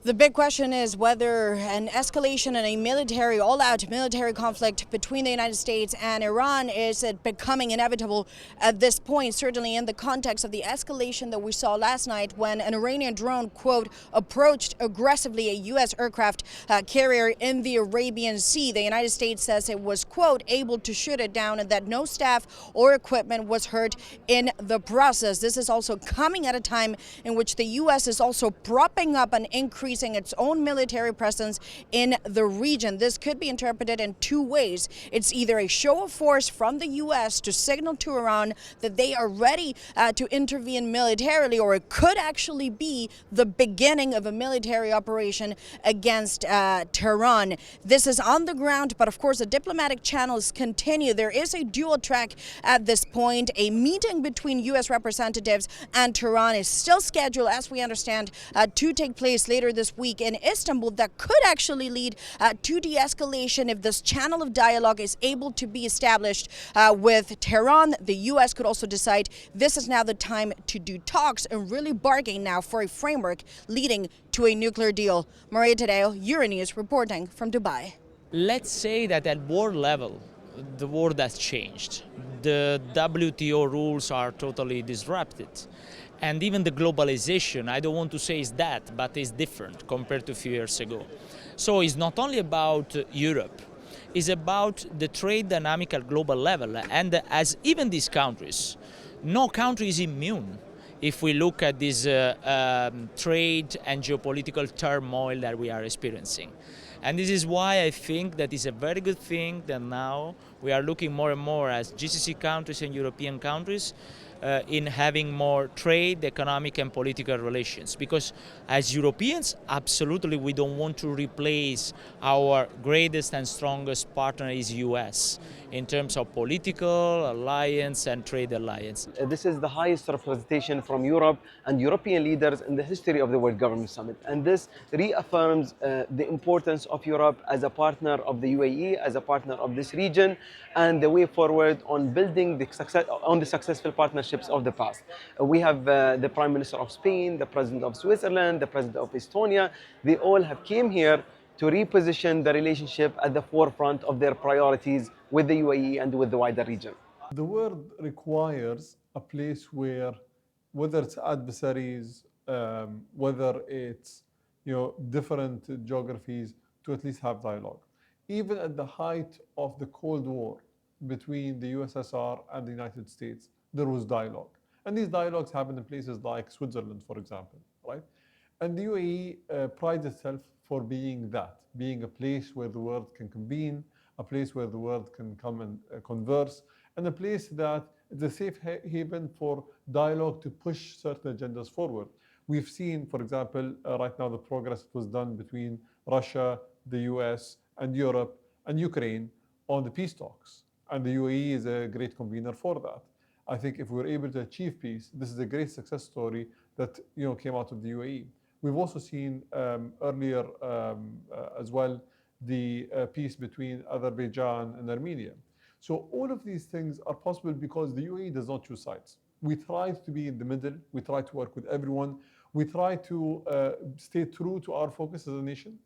The big question is whether an escalation in a military, all-out military conflict between the United States and Iran is becoming inevitable at this point, certainly in the context of the escalation that we saw last night when an Iranian drone, quote, approached aggressively a U.S. aircraft carrier in the Arabian Sea. The United States says it was, quote, able to shoot it down and that no staff or equipment was hurt in the process. This is also coming at a time in which the U.S. is also propping up an increasing its own military presence in the region. This could be interpreted in two ways. It's either a show of force from the U.S. to signal to Iran that they are ready to intervene militarily, or it could actually be the beginning of a military operation against Tehran. This is on the ground, but of course the diplomatic channels continue. There is a dual track at this point. A meeting between U.S. representatives and Tehran is still scheduled, as we understand, to take place later this week in Istanbul. That could actually lead to de-escalation if this channel of dialogue is able to be established with Tehran. The U.S. could also decide this is now the time to do talks and really bargain now for a framework leading to a nuclear deal. Maria Tadeo, Euronews, reporting from Dubai. Let's say that at world level, the world has changed. The WTO rules are totally disrupted. And even the globalization, I don't want to say is that, but it's different compared to a few years ago. So it's not only about Europe, it's about the trade dynamic at global level. And as even these countries, no country is immune if we look at this trade and geopolitical turmoil that we are experiencing. And this is why I think that it's a very good thing that now we are looking more and more as GCC countries and European countries in having more trade, economic and political relations. Because as Europeans, absolutely we don't want to replace our greatest and strongest partner is US in terms of political alliance and trade alliance. This is the highest representation from Europe and European leaders in the history of the World Government Summit. And this reaffirms the importance of Europe as a partner of the UAE, as a partner of this region, and the way forward on building the successful partnerships of the past. We have the Prime Minister of Spain, the President of Switzerland, the President of Estonia. They all have came here to reposition the relationship at the forefront of their priorities with the UAE and with the wider region. The world requires a place where, whether it's adversaries, whether it's different geographies, to at least have dialogue. Even at the height of the Cold War between the USSR and the United States, there was dialogue. And these dialogues happened in places like Switzerland, for example, right? And the UAE prides itself for being that, being a place where the world can convene, a place where the world can come and converse, and a place that is a safe haven for dialogue to push certain agendas forward. We've seen, for example, right now the progress that was done between Russia, the US, and Europe, and Ukraine on the peace talks. And the UAE is a great convener for that. I think if we were able to achieve peace, this is a great success story that came out of the UAE. We've also seen earlier as well the peace between Azerbaijan and Armenia. So all of these things are possible because the UAE does not choose sides. We try to be in the middle. We try to work with everyone. We try to stay true to our focus as a nation,